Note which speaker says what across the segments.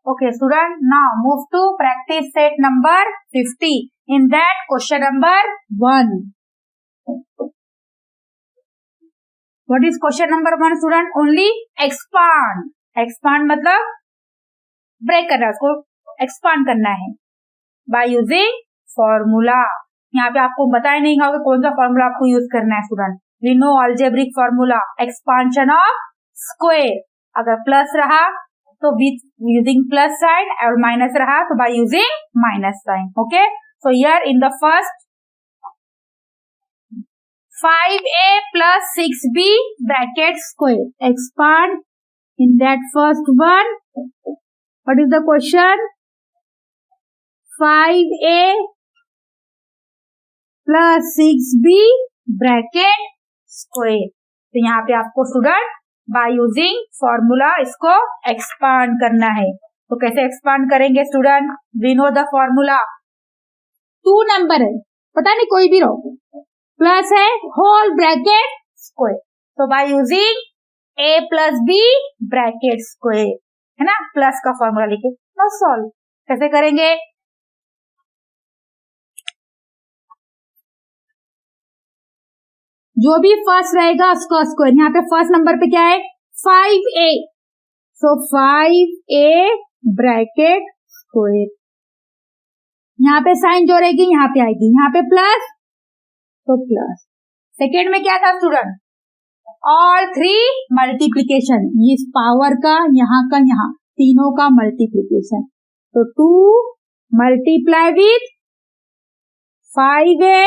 Speaker 1: Okay, student, now move to practice set number 50. In that, question number 1. What is question number 1, student? Only expand. Expand मतलब break करना है, उसको expand करना है by using formula. यहाँ पे आपको बताया नहीं होगा कौन सा फॉर्मूला आपको यूज करना है student. We know algebraic formula, expansion of square. अगर प्लस रहा तो विथ यूजिंग प्लस साइन और माइनस रहा तो by using minus sign. Okay, so here in the first 5a plus 6b bracket square. Expand in that first one. What is the question? 5a plus 6b bracket square. तो यहाँ पे आपको student by using formula इसको expand करना है. तो कैसे expand करेंगे student? We know the formula. 2 number है, पता नहीं कोई भी रहो, प्लस है होल ब्रैकेट स्क्वायर. तो by using a plus b bracket square, है ना, प्लस का फॉर्मूला लिखे. नो सॉल्व कैसे करेंगे? जो भी फर्स्ट रहेगा उसका स्क्वायर. यहाँ पे फर्स्ट नंबर पे क्या है? 5a. सो 5a ब्रैकेट स्क्वायर. यहाँ पे साइन जो रहेगी यहाँ पे आएगी, यहाँ पे प्लस तो प्लस. सेकेंड में क्या था स्टूडेंट? All 3 multiplication. इस पावर का यहाँ तीनों का मल्टीप्लीकेशन. तो 2 multiply with 5a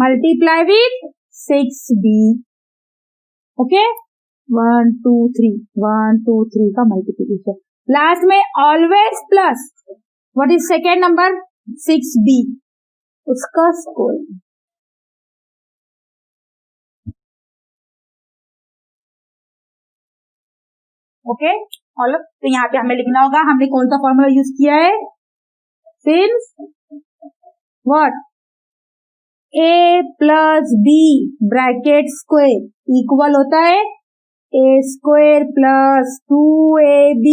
Speaker 1: multiply with 6b. Okay, 1 2 3 1 2 3 का मल्टीप्लीकेशन. लास्ट में always plus. What is second number? 6b, उसका स्क्वायर. Okay, all. तो यहाँ पे हमें लिखना होगा हमने कौन सा फॉर्मूला यूज किया है. Since what? a plus b bracket square equal होता है a square plus 2ab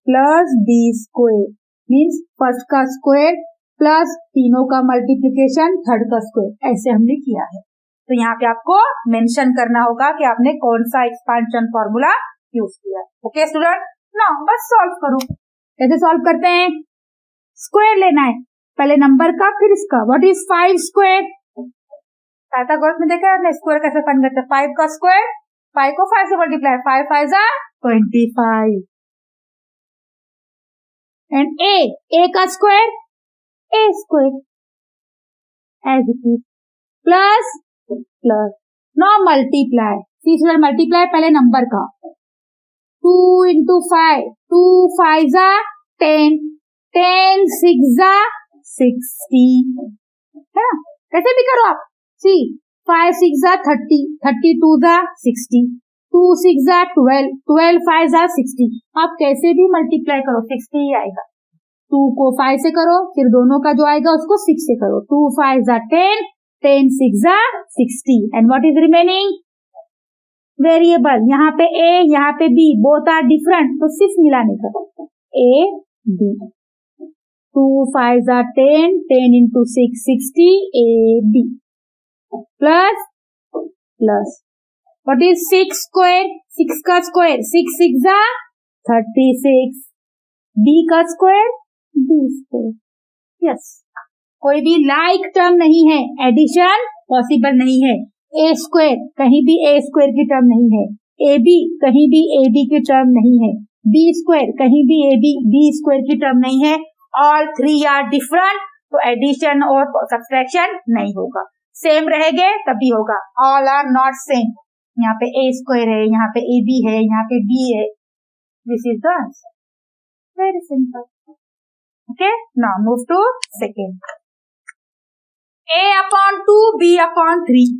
Speaker 1: plus b square. Means first का स्क्वायर प्लस तीनों का मल्टीप्लीकेशन थर्ड का स्क्वायर. ऐसे हमने किया है. तो यहाँ पे आपको मेंशन करना होगा कि आपने कौन सा एक्सपांशन फॉर्मूला यूज किया. ओके स्टूडेंट, ना बस सॉल्व करो. कैसे सॉल्व करते हैं? स्क्वायर लेना है, पहले नंबर का फिर इसका. What is 5 square? पाइथागोरस में देखा आपने स्क्वायर कैसे फाइंड करते हैं. 5 का स्क्वायर, 5 को 5 से मल्टीप्लाई, 5 5 जा 25. एंड a का square a square as it is plus plus. No multiply, तीसरा मल्टीप्लाई पहले नंबर का. 2 इंटू 5, 2 5 जा 10, 10 6 जा 60, है ना. कैसे भी करो आप. सी 5 6 जा 30, 32 जा 60, 2 6 जा 12, 12 5 जा 60. आप कैसे भी मल्टीप्लाई करो 60 ही आएगा. 2 को 5 से करो, फिर दोनों का जो आएगा उसको 6 से करो. 2 5 जा 10, 10 6 जा 60. And what is remaining? Variable. यहाँ पे a, यहाँ पे b, बोथ आर डिफरेंट, तो 6 मिलाने का a b. 2 5 जा 10, 10 into 6 60 a b plus plus. What is 6 square? 6 का स्क्वायर 6 6 जा 36. b का स्क्वायर b स्क्वायर. यस, कोई भी लाइक टर्म नहीं है, एडिशन पॉसिबल नहीं है. a स्क्वायर कहीं भी a स्क्वायर की टर्म नहीं है, ab कहीं भी ab की टर्म नहीं है, b स्क्वायर कहीं भी ab b स्क्वायर की टर्म नहीं है. ऑल 3 आर डिफरेंट, तो एडिशन और सब्ट्रैक्शन नहीं होगा. सेम रहेंगे तभी होगा. All are not same. यहाँ पे a स्क्वायर है, यहाँ पे ab है, यहाँ पे b है. This is the answer. Very simple. Okay, now move to second. a upon 2 b upon 3.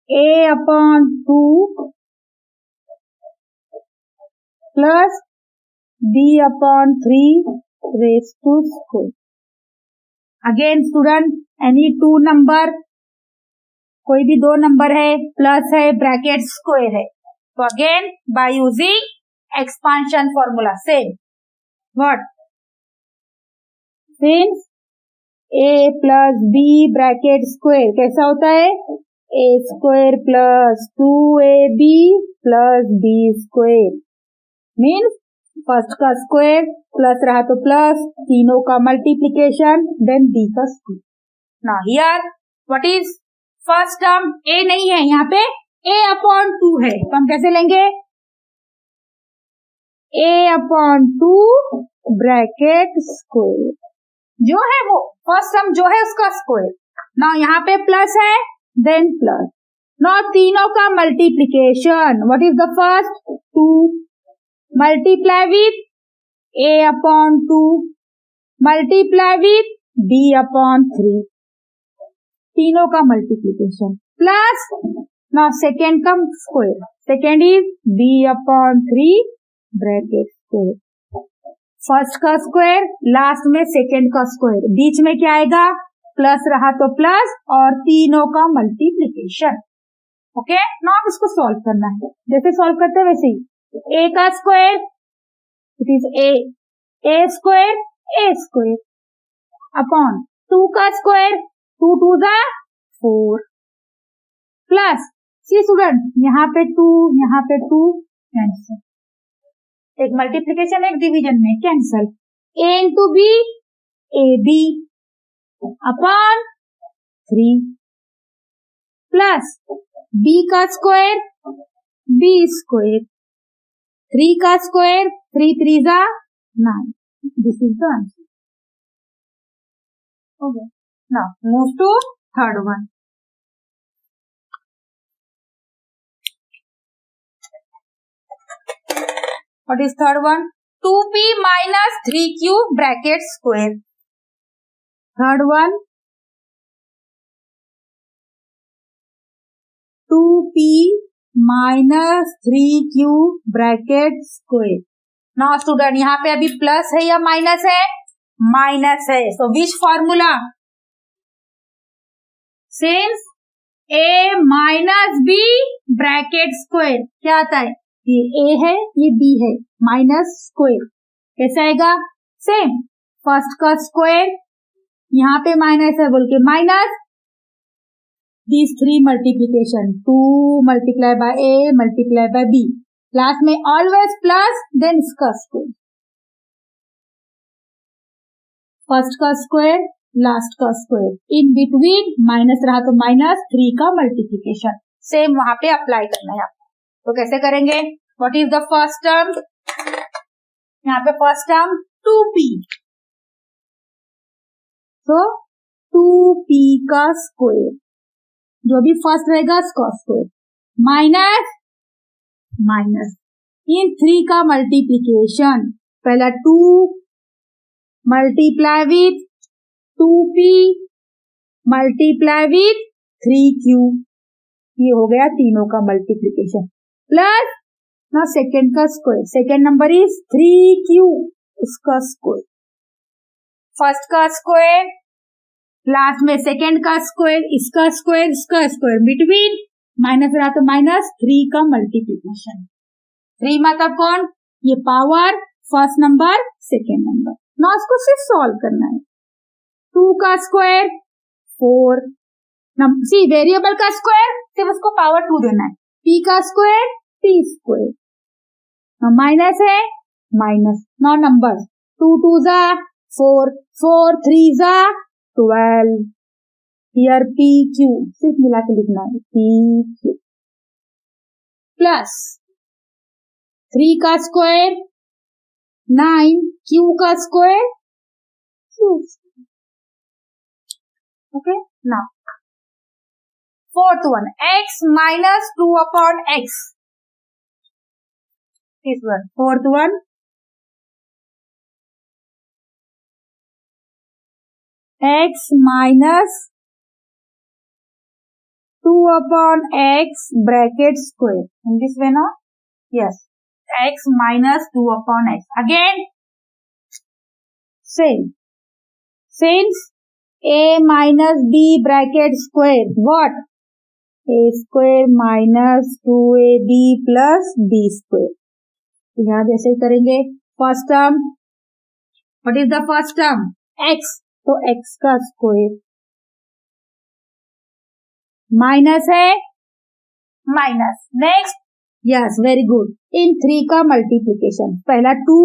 Speaker 1: a upon 2 plus b upon 3 raised to square. Again student, any 2 number कोई भी दो नंबर है, प्लस है, bracket square है, तो again by using expansion formula same what since a plus b bracket square कैसा होता है, a square plus 2ab plus b square means first का स्क्वायर प्लस रहा तो प्लस, तीनों का मल्टीप्लीकेशन देन b का square. Now here what is first term, a नहीं है यहाँ पे, a अपॉन 2 है, तो हम कैसे लेंगे, a अपॉन 2 ब्रैकेट स्क्वायर जो है वो फर्स्ट टर्म जो है उसका स्क्वायर. नाउ यहाँ पे प्लस है देन प्लस. नाउ तीनों का multiplication, what is the first 2 multiply with a upon 2 multiply with b upon 3, तीनों का मल्टीप्लीकेशन प्लस. नाउ सेकेंड का square, second is b upon 3 bracket square. First का square last में second का square, बीच में क्या आएगा, प्लस रहा तो प्लस और तीनों का मल्टीप्लीकेशन. ओके, नाउ इसको सॉल्व करना है, जैसे सॉल्व करते हैं वैसे ही. a का square it is a square upon 2 का स्क्वायर 2 2 जा 4 प्लस सी स्टूडेंट यहाँ पे 2 यहाँ पे 2 कैंसिल, एक मल्टीप्लीकेशन एक डिवीजन में cancel, a into B A B upon 3 plus b का स्क्वायर b स्क्वायर, 3 का स्क्वायर 3 3 जा 9. This is the answer. Okay, now move to third one. What is third one? 2p minus 3q bracket square. Third one 2p minus 3q bracket square. Now student यहाँ पे अभी plus है या minus है, minus है, so which formula? Since a minus b bracket square क्या आता है, ये a है ये b है, माइनस स्क्वायर कैसे आएगा, सेम फर्स्ट का स्क्वायर यहाँ पे माइनस है बोल के minus, these 3 multiplication 2 multiply by a multiply by b, last में ऑलवेज प्लस देन इसका स्क्वायर, फर्स्ट का स्क्वायर लास्ट का स्क्वायर, इन बिटवीन माइनस रहा तो माइनस, 3 का मल्टीप्लीकेशन सेम वहां पे अप्लाई करना है आपको. तो कैसे करेंगे, what is the first term, यहाँ पे फर्स्ट टर्म 2p, तो 2p का स्क्वायर जो भी फर्स्ट रहेगा उसका स्क्वायर माइनस माइनस इन 3 का मल्टीप्लीकेशन, पहला 2 multiply with 2p multiply with 3q, ये हो गया तीनों का मल्टीप्लीकेशन प्लस ना सेकेंड का square, second number is 3q उसका स्क्वायर, फर्स्ट का स्क्वायर लास्ट में सेकेंड का स्क्वायर इसका स्क्वायर बिटवीन माइनस रहा तो माइनस, 3 का मल्टीप्लीकेशन, 3 मतलब कौन, ये power first number second number. ना उसको सिर्फ सॉल्व करना है, 2 का स्क्वायर 4, सी वेरिएबल का स्क्वायर सिर्फ उसको पावर 2 देना है, p का स्क्वायर p स्क्वायर, माइनस है माइनस, नौ नंबर 2 2 जा 4 4 3 जा 12, हियर p q सिर्फ मिला के लिखना है p q प्लस 3 का स्क्वायर 9 q का square q. Okay, now fourth one x minus 2 upon x, this one fourth one x minus 2 upon x bracket square, in this way, no, yes, x minus 2 upon x, again same, since a minus b bracket square what a square minus 2ab plus b square. यहाँ जैसे करेंगे first term, what is the first term? x, तो x का square minus है minus. Next, yes very good, इन 3 का multiplication, पहला 2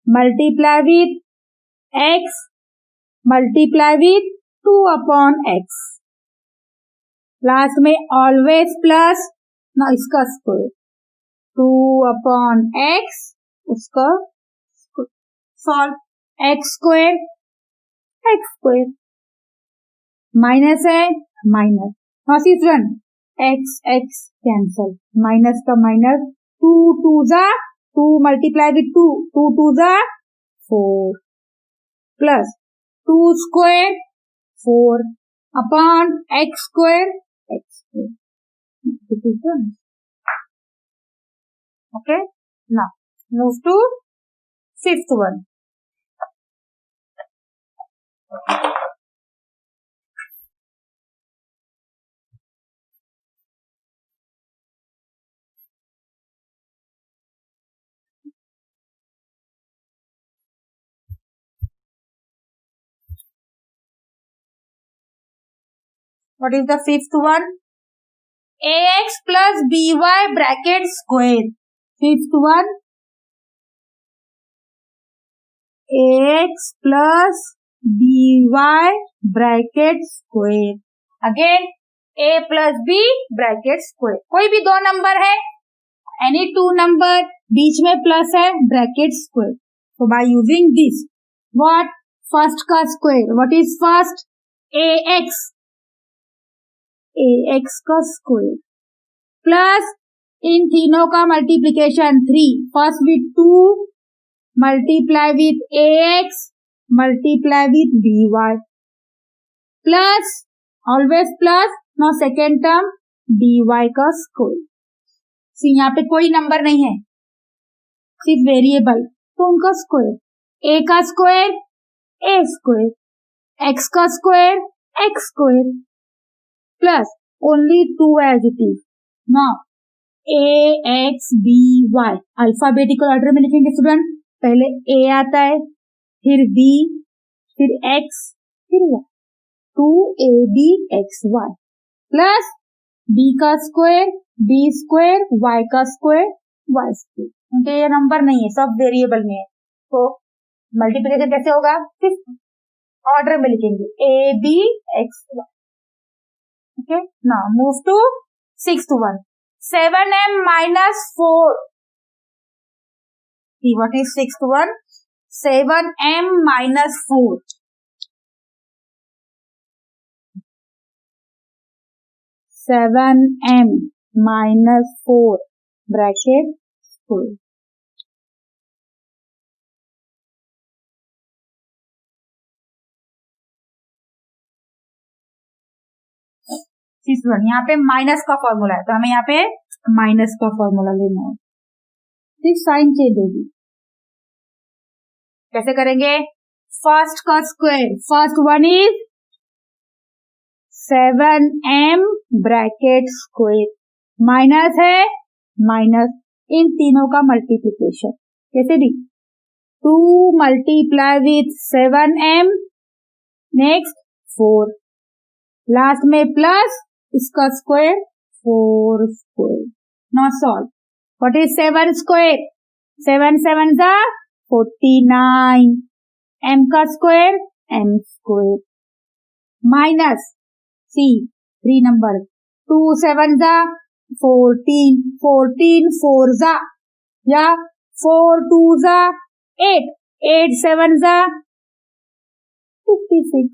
Speaker 1: multiply with x multiply with 2 upon x, last में ऑलवेज प्लस ना इसका स्क्वायर 2 अपॉन x, उसका सॉल्व x स्क्वायर माइनस है minus, student x x cancel, minus का माइनस, 2 2 जा 2 मल्टीप्लाई विथ 2 2 2 जा 4 plus 2 square 4 upon x square okay, now move to fifth one. What is the fifth one? ax plus by bracket square. Fifth one, ax plus by bracket square. Again a plus b bracket square. कोई भी दो number है, any two number, बीच में plus है, bracket square. So by using this, what? First का square. What is first? ax का square plus इन तीनों का multiplication 3, first with 2 multiply with ax multiply with by plus always plus, no second term dy का square. See यहाँ पे कोई number नहीं है, सिर्फ वेरिएबल, तो उनका स्क्वायर, a का स्क्वायर a स्क्वायर, x का square x square plus only 2 as it is. Now ax by alphabetical order में लिखेंगे स्टूडेंट, पहले a आता है, फिर b, फिर x, फिर y, 2abxy प्लस b का स्क्वायर b स्क्वायर, y का स्क्वायर y स्क्वायर। क्योंकि ये नंबर नहीं है, सब वेरिएबल में है, तो मल्टीप्लिकेशन कैसे होगा? फिफ्थ ऑर्डर में लिखेंगे abxy। Okay, now move to sixth one. 7m minus 4. See what is sixth one? 7m minus 4. 7m minus 4 bracket square. यहाँ पे माइनस का फॉर्मूला है, तो हमें यहाँ पे माइनस का फॉर्मूला लेना है, सिर्फ साइन चेंज होगी। कैसे करेंगे? फर्स्ट का square, first one is 7m bracket square, minus है माइनस, इन तीनों का मल्टीप्लीकेशन कैसे भी 2 multiply with 7m, next 4, last में प्लस इसका square 4 square. Not solve. What is 7 square? 7 7 जा 49, m का स्क्वायर m स्क्वायर माइनस सी 3 नंबर, 2 7 जा 14, 14 4 जा या 4 2 जा 8, 8 7 जा 56,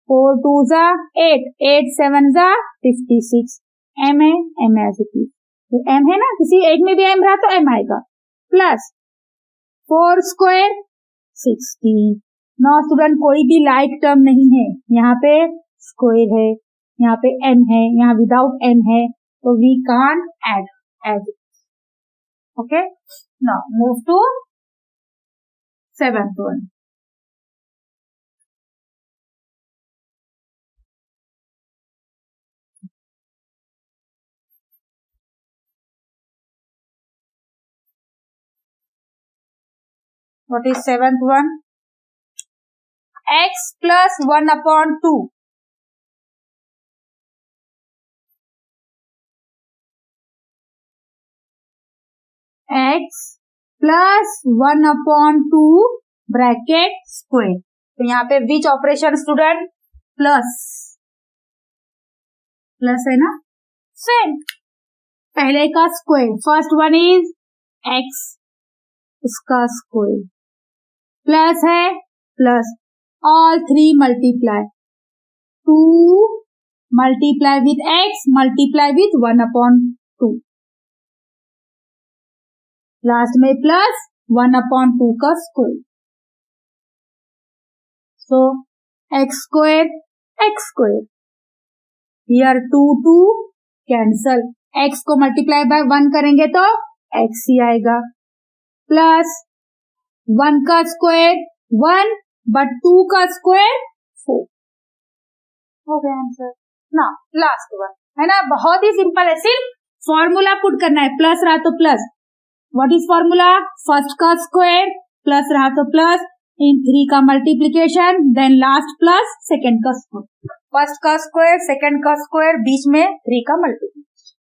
Speaker 1: 4 2 जा 8, 8 7 जा 56, m है m एज इट इज, तो m है ना, किसी एक में भी m रहा तो m आएगा, प्लस 4 स्क्वायर 16। नौ स्टूडेंट कोई भी लाइक टर्म नहीं है, यहाँ पे स्क्वायर है, यहाँ पे m है, यहाँ विदाउट m है, तो we can't add as it. Okay, now move to 7th one. What is seventh one? X plus 1/2. X plus 1/2 bracket square. तो यहाँ पे which operation student? Plus. Plus है ना. सेम पहले का square. First one is x, उसका square plus है plus. All three multiply. 2 multiply with x multiply with 1/2. Last में प्लस 1/2 का square. So x square x square. Here 2 cancel. x को multiply by 1 करेंगे तो x ही आएगा. प्लस 1 का square 1 but 2 का स्क्वायर 4. हो गया आंसर ना. लास्ट वन है ना. बहुत ही सिंपल है. सिर्फ फॉर्मूला पुट करना है. प्लस रहा तो plus. What is formula? First का स्क्वायर प्लस रहा तो प्लस इन 3 का multiplication then last plus second का स्क्वायर. फर्स्ट का स्क्वायर सेकेंड का स्क्वायर बीच में 3 का multiplication.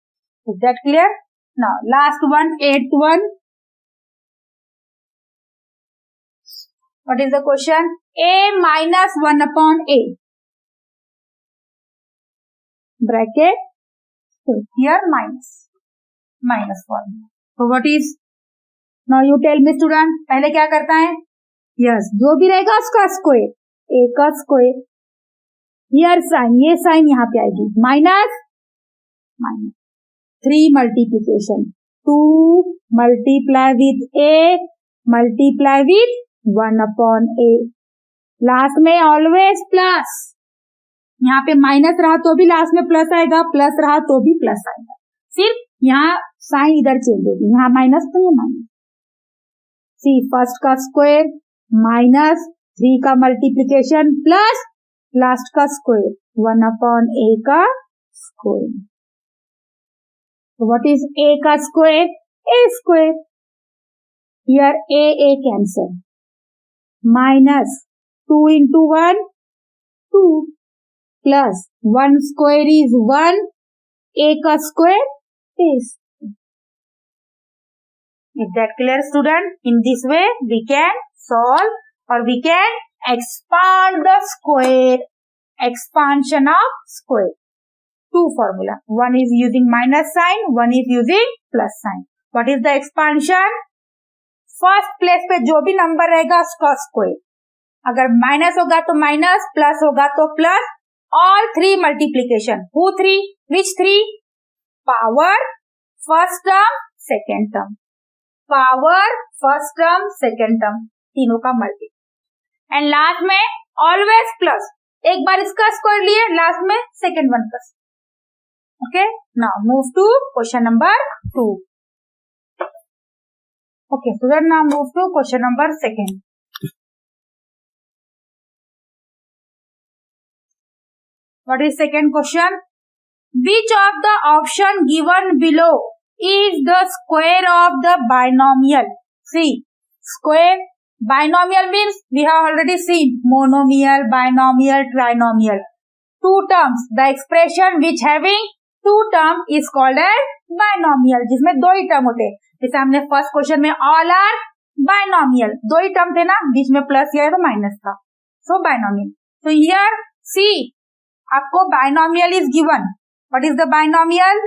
Speaker 1: Is that clear? Now last one, eighth one. What is the question? a minus 1/a bracket. Here minus formula. So what is? Now you tell me student. पहले क्या करता है? Yes, जो भी रहेगा उसका स्क्वायर. a का square. Here sign, ये साइन यहाँ पे आएगी. Minus 3 multiplication. 2 multiply with a multiply with 1/a. Last में ऑलवेज प्लस. यहाँ पे माइनस रहा तो भी लास्ट में प्लस आएगा, प्लस रहा तो भी प्लस आएगा. सिर्फ यहाँ साइन इधर चेंज होगी. यहाँ माइनस तो ये माइनस. सी फर्स्ट का स्क्वायर माइनस 3 का मल्टीप्लीकेशन प्लस लास्ट का स्क्वायर 1/a का स्क्वायर. व्हाट इज a का square? a square. Here a cancel. Minus 2 into 1 2 plus 1 square is 1. a का square is. Is that clear student? In this way we can solve or we can expand the square. Expansion of square. Two formula. One is using minus sign, one is using plus sign. What is the expansion? First place पे जो भी number रहेगा उसका square. अगर minus होगा तो minus, plus होगा तो plus. All 3 multiplication. Who 3? Which 3? Power first term second term. Power first term second term तीनों का मल्टी. एंड लास्ट में ऑलवेज प्लस. एक बार इसका स्क्वायर लिए लास्ट में सेकेंड वन का. Okay. Now move to question number 2. Okay student, now move to question number 2. What is second question? Which of the option given below is the square of the binomial? See, square binomial means we have already seen monomial, binomial, trinomial. 2 terms. The expression which having 2 term is called as binomial. जिसमें 2 ही term होते हैं. जैसे हमने first question में all are binomial. 2 he term थे ना, बीच में plus या तो माइनस था. So binomial. So here see, आपको binomial is given. What is the binomial?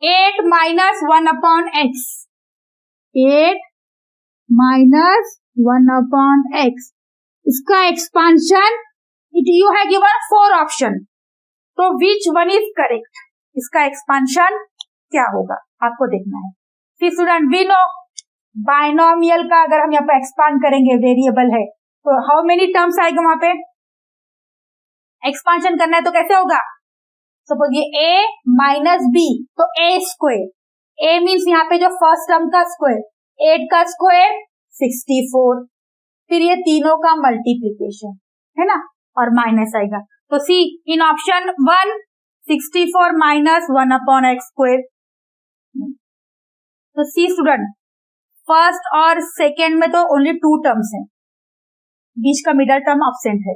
Speaker 1: 8 minus 1/x. 8 minus 1/x. इसका expansion you have given 4 option. तो which one is correct? इसका एक्सपांशन क्या होगा आपको देखना है. See student, we know binomial का अगर हम यहाँ पे एक्सपांड करेंगे, वेरिएबल है तो हाउ मेनी टर्म्स आएगा वहां पे. एक्सपांशन करना है तो कैसे होगा? सपोज ये a माइनस b तो a स्क्वायर. a मीन्स यहाँ पे जो फर्स्ट टर्म का स्क्वायर 8 का स्क्वायर 64. फिर ये तीनों का मल्टीप्लीकेशन है ना, और माइनस आएगा. तो सी इन ऑप्शन 1 64 माइनस 1/x स्क्वायर. तो सी स्टूडेंट फर्स्ट और सेकेंड में तो ओनली 2 टर्म्स हैं, बीच का मिडल टर्म अब्सेंट है,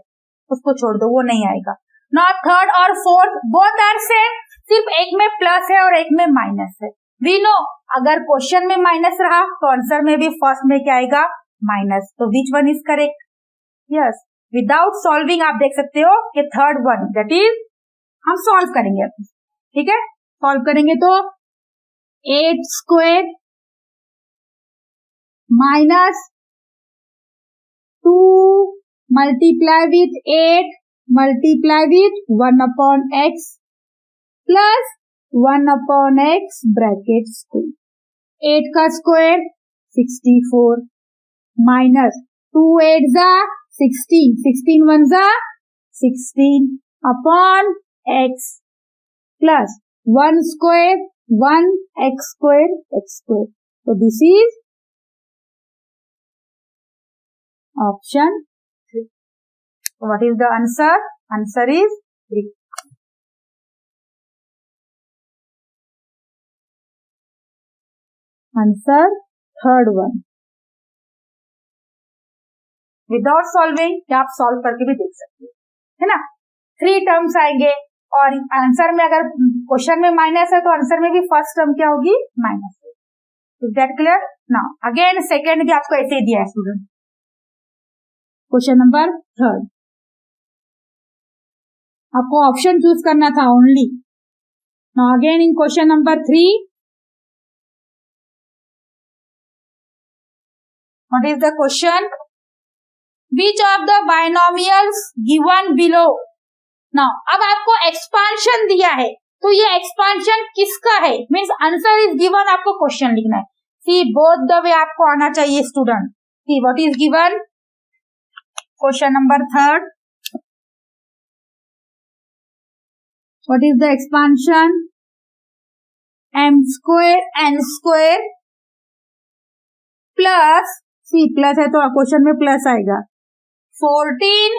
Speaker 1: उसको छोड़ दो, वो नहीं आएगा। नॉट थर्ड और फोर्थ बोथ आर सेम, सिर्फ एक में प्लस है और एक में माइनस है। वी नो अगर क्वेश्चन में माइनस रहा तो आंसर में भी फर्स्ट में क्या आएगा, माइनस। तो which one is correct? Yes, without solving आप देख सकते हो कि थर्ड वन, दैट इज, हम सॉल्व करेंगे अब, ठीक है। सॉल्व करेंगे तो 8 square minus 2 multiply with 8 multiply with 1/x plus 1/x bracket square. 8 का स्क्वायर 64 माइनस 2 8 जा 16, 16 1 जा 16 upon x plus 1 square 1 x square x square. तो this is option 3। What is the answer? Answer is 3। Answer third one. Without solving या आप solve करके भी देख सकते हो, है ना। 3 टर्म्स आएंगे और आंसर में अगर क्वेश्चन में माइनस है तो आंसर में भी फर्स्ट टर्म क्या होगी, माइनस है। Is that clear? Now again second भी आपको ऐसे ही दिया है स्टूडेंट, क्वेश्चन नंबर 3, आपको ऑप्शन चूज करना था only. Now again in question number 3, what is the question? Which of the binomials given below? Now, अब आपको एक्सपांशन दिया है तो ये एक्सपांशन किसका है, मीन्स आंसर इज गिवन, आपको क्वेश्चन लिखना है। सी बोथ द वे आपको आना चाहिए student. See what is given, question number 3, what is the expansion? m square n square plus, see plus है तो क्वेश्चन में प्लस आएगा, 14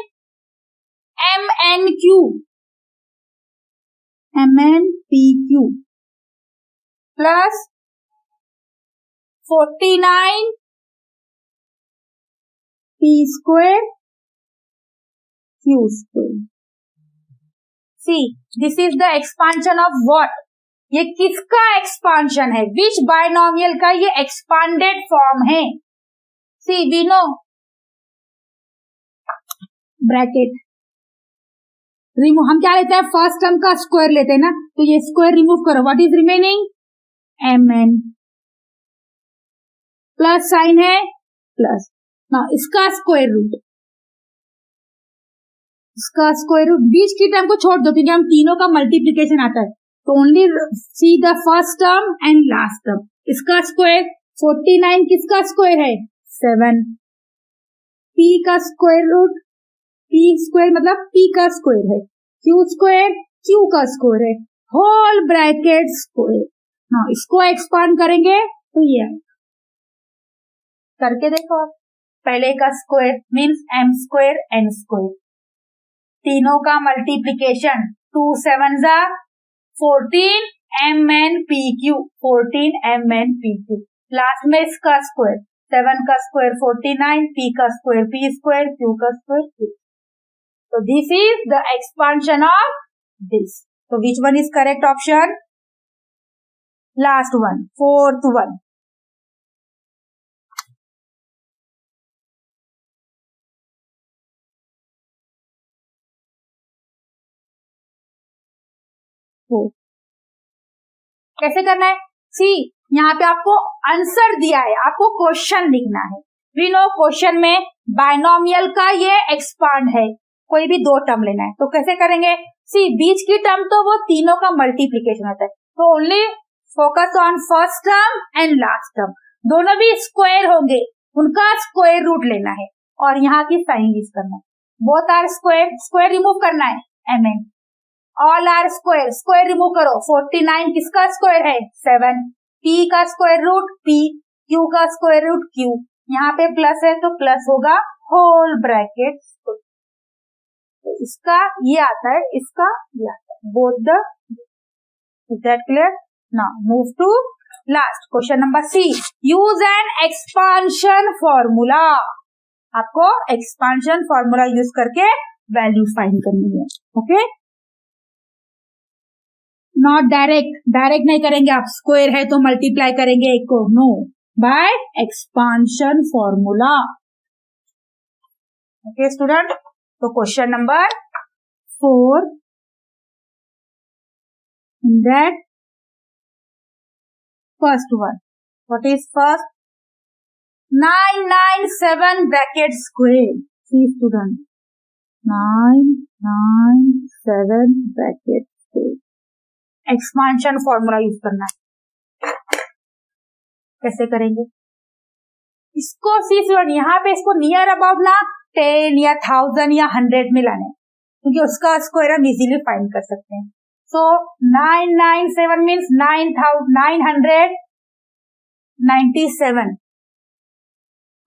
Speaker 1: MNQ MNPQ plus 49 P square Q square. See this is the expansion of what? ये किसका expansion है? विच binomial का ये expanded form है? सी वी नो ब्रैकेट रिमूव, हम क्या लेते हैं, फर्स्ट टर्म का स्क्वायर लेते हैं ना, तो ये स्क्वायर रिमूव करो, what is remaining, mn plus sign है प्लस, ना इसका स्क्वायर रूट, इसका स्क्वायर रूट, बीच की टर्म को छोड़ दो क्योंकि हम तीनों का मल्टीप्लीकेशन आता है, तो only see the first term and last term. इसका स्क्वायर 49 किसका स्क्वायर है, 7, p का स्क्वायर रूट, p स्क्वायर मतलब p का स्क्वायर है, q स्क्वायर q का स्क्वायर है, होल ब्रैकेट स्क्वायर। हाँ, इसको एक्सपांड करेंगे तो ये करके देखो आप, पहले का square means m square n square, तीनों का मल्टीप्लीकेशन 2 7 जा 14 MNPQ 14 MNPQ, लास्ट में इसका स्क्वायर 7 का स्क्वायर 49, p का स्क्वायर p स्क्वायर, q का square q। So this is the expansion of this. So which one is correct option? Last one, fourth one. कैसे करना है? सी यहाँ पे आपको आंसर दिया है, आपको क्वेश्चन लिखना है। वी नो क्वेश्चन में बाइनोमियल का ये एक्सपांड है, कोई भी 2 टर्म लेना है, तो कैसे करेंगे? सी बीच की टर्म तो वो तीनों का मल्टीप्लीकेशन होता है, तो only focus on first term and last term, दोनों भी स्क्वायर होंगे, उनका स्क्वायर रूट लेना है और यहाँ की साइन यूज करना है। Both are square, square remove करना है, mn all are square, square remove करो, 49 किसका स्क्वायर है, 7, p का स्क्वायर रूट p, q का स्क्वायर रूट q, यहाँ पे प्लस है तो प्लस होगा होल ब्रैकेट, तो इसका ये आता है, इसका ये आता है, both the, is that clear? Now move to last question number C, use an expansion formula. आपको एक्सपांशन फॉर्मूला यूज करके वैल्यू फाइंड करनी है। ओके, नॉट डायरेक्ट नहीं करेंगे आप, स्क्वायर है तो मल्टीप्लाई करेंगे एक को, no, by expansion formula. Okay student, तो question number 4, in that first one, what is first? 997 bracket square. See student, 997 bracket square. Expansion formula use करना है, कैसे करेंगे इसको? सी स्टूडेंट, यहाँ पे इसको नियर अबाउट ना 10 या 1000 या 100 में लाने, क्योंकि उसका स्क्वायर हम इजीली फाइंड कर सकते हैं। So 997 means 997।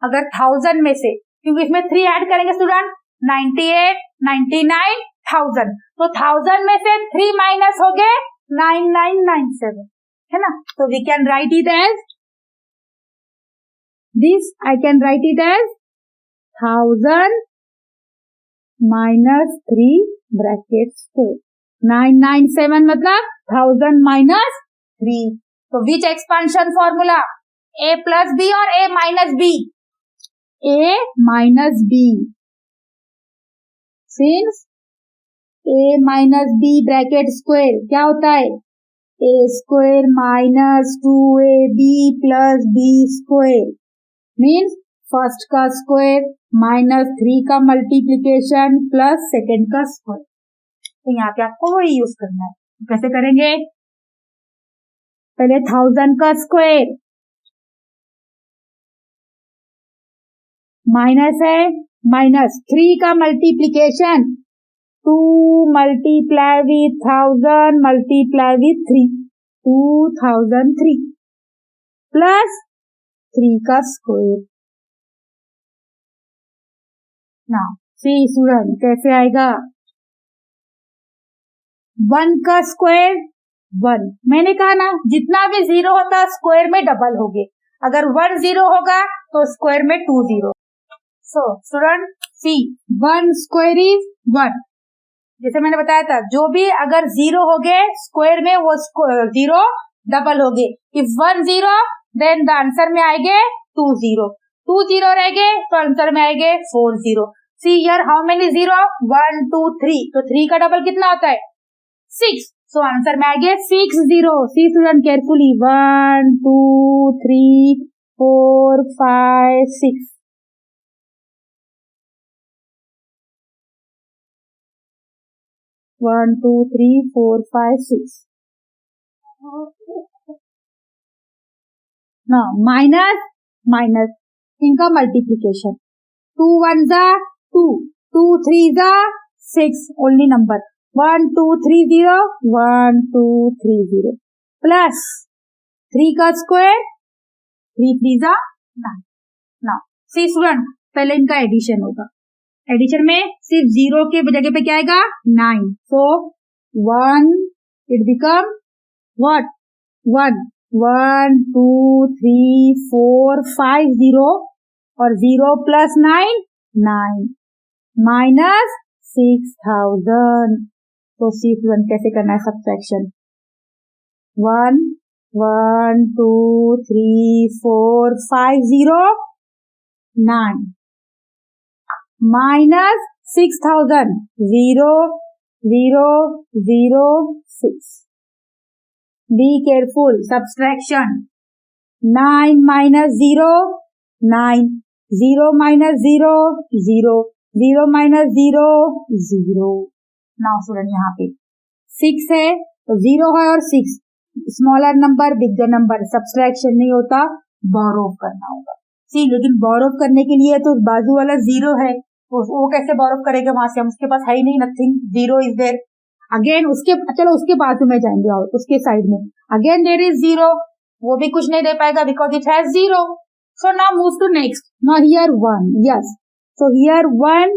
Speaker 1: अगर 1000 में से, क्योंकि इसमें 3 ऐड करेंगे स्टूडेंट, 98, 99, 1000, तो 1000 में से 3 माइनस हो गए 9997, है ना? तो we can write it as this, I can write it as 1000 minus 3 bracket square. 997 मतलब 1000 माइनस 3। तो which expansion formula? a plus b और a minus b? a minus b, since a minus b bracket square क्या होता है? a square minus 2ab plus b square, means first का square minus 3 का multiplication plus second का square. तो यहाँ पे आपको वही यूज करना है। कैसे करेंगे? पहले 1000 का स्क्वायर माइनस है, माइनस 3 का multiplication, 2 multiply with 1000 multiply with 3, 2003 plus 3 का स्क्वायर। ना सी स्टूडेंट, कैसे आएगा? 1 का स्क्वायर 1, मैंने कहा ना जितना भी 0 होता है स्क्वायर में डबल हो गए, अगर 1 0 होगा तो स्क्वायर में 2 0। So student C, 1 square is 1, जैसे मैंने बताया था, जो भी अगर 0 हो गए स्क्वायर में वो 0 डबल हो गए। इफ 1 0 देन द आंसर में आएंगे 2 0, 2 0 रहेंगे तो आंसर में आएंगे 4 0। See here how many 0? 1 2 3, तो 3 का डबल कितना होता है? 6, सो आंसर में आएंगे 6 0। सी स्टूडेंट केयरफुली, 1 2 3 4 5 6, 1 2 3 4 5 6। ना माइनस माइनस इनका मल्टीप्लीकेशन, 2 1 जा 2, 2 3 जा 6, ओनली नंबर 1 2 3 0, 1 2 3 0 प्लस 3 का स्क्वायर, 3 3 जा 9। ना सी स्टूडेंट, पहले इनका एडिशन होगा, एडिशन में सिर्फ 0 के जगह पे क्या आएगा? 9, so 1 it become what? 1 1 2 3 4 5 0 और 0 प्लस 9 9 माइनस 6000। तो सी स्टूडेंट कैसे करना है subtraction? 1 1 2 3 4 5 0 9 minus 6000, 0 0 0 6। Be careful, subtraction 9 minus 0 9, 0 minus 0 0, 0 minus 0 0। Now student यहाँ पे 6 है तो 0 है और 6, smaller number bigger number, subtraction नहीं होता, बोरो करना होगा। सी लेकिन बोरो करने के लिए तो बाजू वाला 0 है, वो कैसे बोरो करेगा वहां से? हम उसके पास है ही नहीं, नथिंग, 0 इज देयर। अगेन उसके, चलो उसके बाजू में जाएंगे और उसके साइड में अगेन देयर इज 0, वो भी कुछ नहीं दे पाएगा because it has 0। So now move to next. Now here 1, yes, so here 1,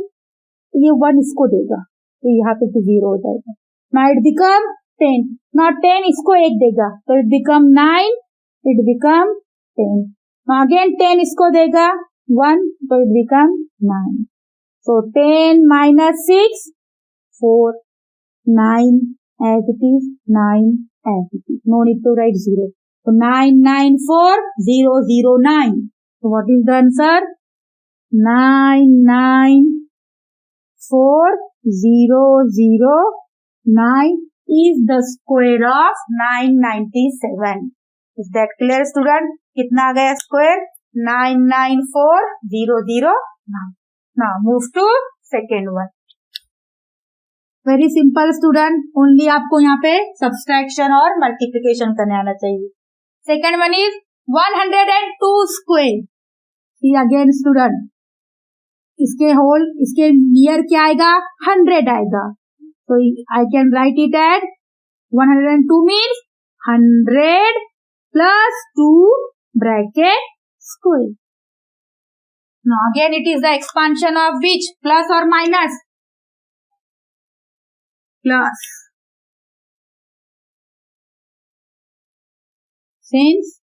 Speaker 1: ये 1 इसको देगा तो यहाँ पे 0 हो जाएगा। नाउ इट बिकम 10, नाउ 10 इसको 1 देगा तो it become 9 it become 10. Now again 10 इसको देगा 1, so it become 9. So 10 minus 6, 4, 9 as it is, 9 as it is. No need to write 0. So 994009. So what is the answer? 994009 is the square of 997. Is that clear student? कितना आ गया square? 994009. Now move to second one. Very simple student. Only आपको यहाँ पे subtraction और multiplication करने आना चाहिए. Second one is 102 square. See again student. इसके नियर क्या आएगा? 100 आएगा. So I can write it as 102 means 100 plus 2 bracket square. Now again it is the expansion of which? Plus or minus? Plus. Since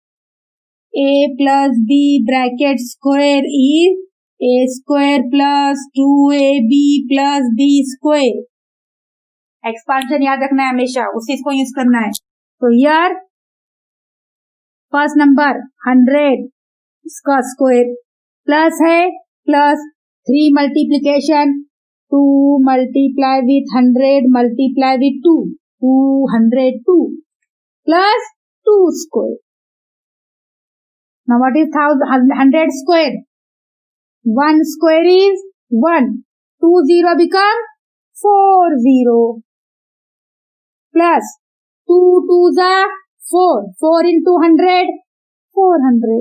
Speaker 1: a plus b bracket square is a square plus 2ab plus b square. Expansion याद रखना है हमेशा, उस चीज को use करना है. तो हियर फर्स्ट नंबर 100 इसका स्क्वायर प्लस है, plus 3 multiplication 2 multiply with 100 multiply with 2 202 plus 2 square. Now what is 100 square? 1 square is 1, 2 0 become 40 plus 2 2s are 4, 4 into 100, 400.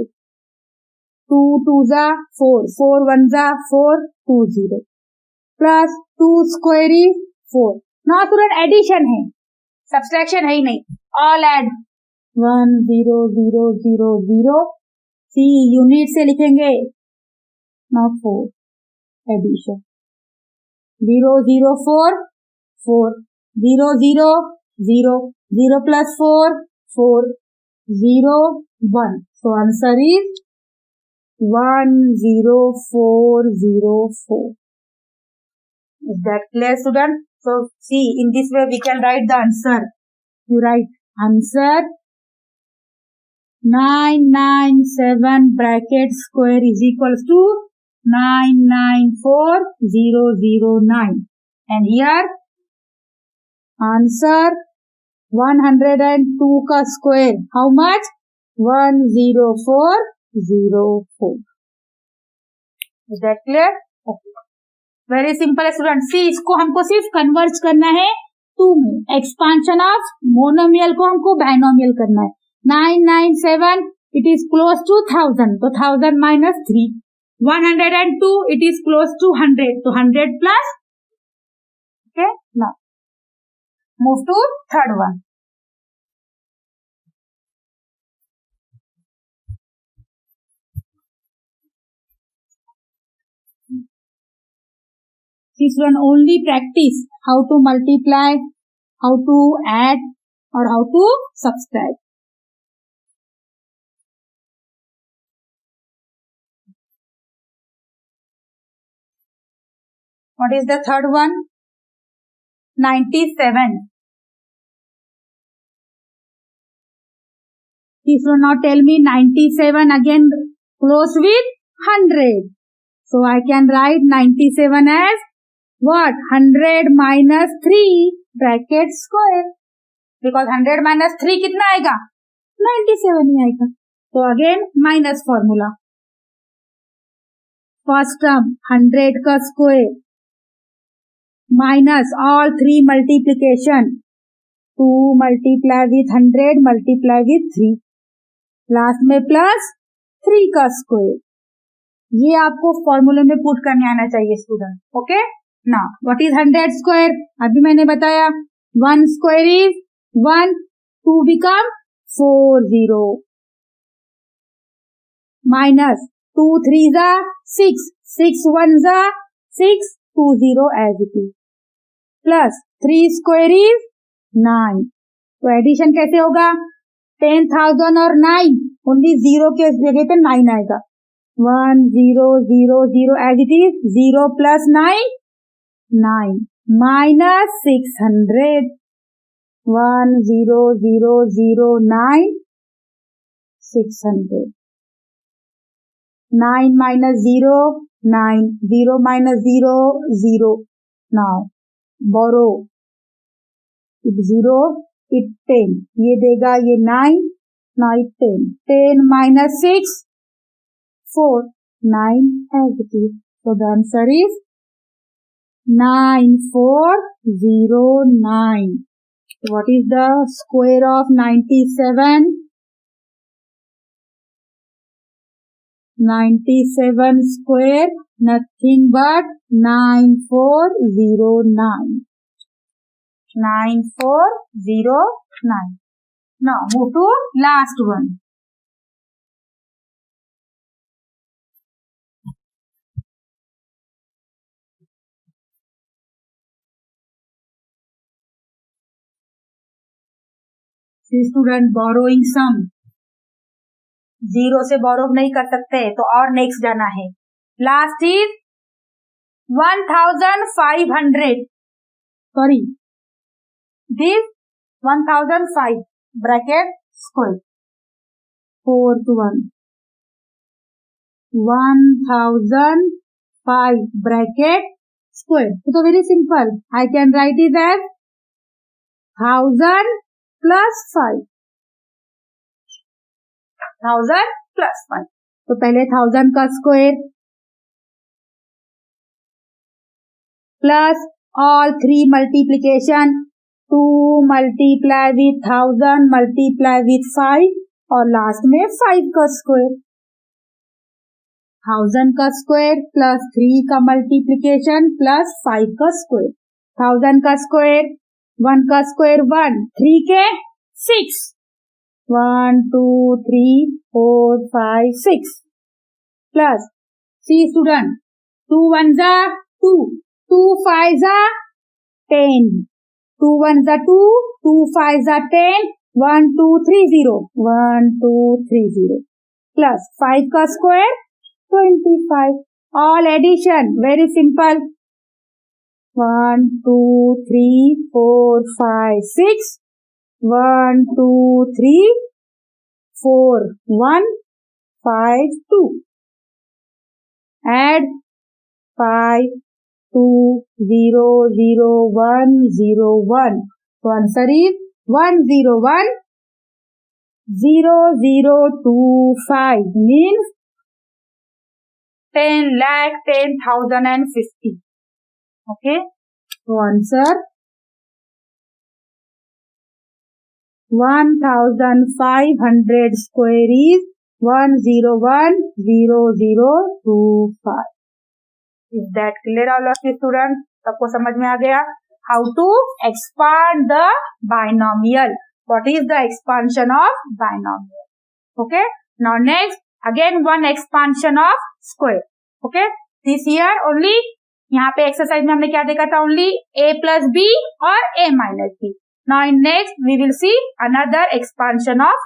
Speaker 1: 2 2s are 4, 4 1s are 4, 20 plus 2 square is 4. Now student addition है, subtraction है ही नहीं. All add 1 0 0 0 0. See unit से लिखेंगे. Now 4 addition 0 0 4 4 0 0 0 0 plus 4 4 0 1. So answer is 10404. Is that clear student? So see, in this way we can write the answer. You write answer 997 bracket square is equals to 994009. And here answer 102 का square how much? 10404. Is that clear? Okay. Very simple student. See, इसको हमको सिर्फ convert करना है 2 में. Expansion of monomial को हमको binomial करना है. 997 it is close to 1000, तो 1000 minus 3. 102 it is close to 100, तो 100 plus. Okay, now move to third one. This one only practice how to multiply, how to add or how to subtract. What is the third one? 97. This will now tell me 97 again close with 100. So I can write 97 as what? 100 minus 3 bracket square. Because 100 minus 3 कितना आएगा? 97 ही आएगा. So again minus formula. First term 100 का square minus all 3 multiplication 2 multiply with 100 multiply with 3. Last में plus 3 का square. ये आपको फॉर्मूले में पुट करने आना चाहिए student. Okay, now what is 100 square? अभी मैंने बताया 1 square is 1, 2 become 40 minus 2 3s are 6, 6 1s are 6, 20 as it is plus 3 square is 9. तो एडिशन कैसे होगा? 10,000 और 9, ओनली 0 के जगह पे 9 आएगा. 1 0 0 0 as it is. 0 plus 9 9 minus 600. 1 0 0 0 9 600. 9 minus 0 9. 0 minus 0 0. Now borrow. It 0 it 10. ये देगा ये 9 now it 10. 10 minus 6 4. 9 as it is. So the answer is 9409. What is the square of 97? 97 square nothing but 9409. 9409. Now move to last one. See student, borrowing sum. 0 से borrow नहीं कर सकते तो और next जाना है. Last is 1500. Sorry. This 1005 bracket square. 4 to 1. 1005 bracket square. So very simple. I can write it as 1000 plus 5. 1000 plus 5. तो पहले 1000 का square plus all three multiplication. 2 multiply with 1000 multiply with 5 और लास्ट में 5 का स्क्वायर. 1000 का square plus 3 का multiplication plus 5 का square. 1000 का स्क्वायर 1 का स्क्वायर 1. 3 के 6. 1 2 3 4 5 6 प्लस सी स्टूडेंट 2 1 जा 2 2 5 जा 10. 2 1 जा 2 2 5 जा 10. 1 2 3 0 1 2 3 0 प्लस 5 का square 25. All addition very simple. 1 2 3 4 5 6. 1 2 3 4 1 5 2. Add 5 2 0 0 1 0 1. So answer is 101 0025 means 10,10,050. Okay. So answer 1500 square is 1010025. Is that clear all of you students? सबको समझ में आ गया? How to expand the binomial? What is the expansion of binomial? Okay. Now next again one expansion of square. Okay. This here only यहाँ पे exercise में हमने क्या देखा था? Only a plus b और a minus b. Now in next we will see another expansion of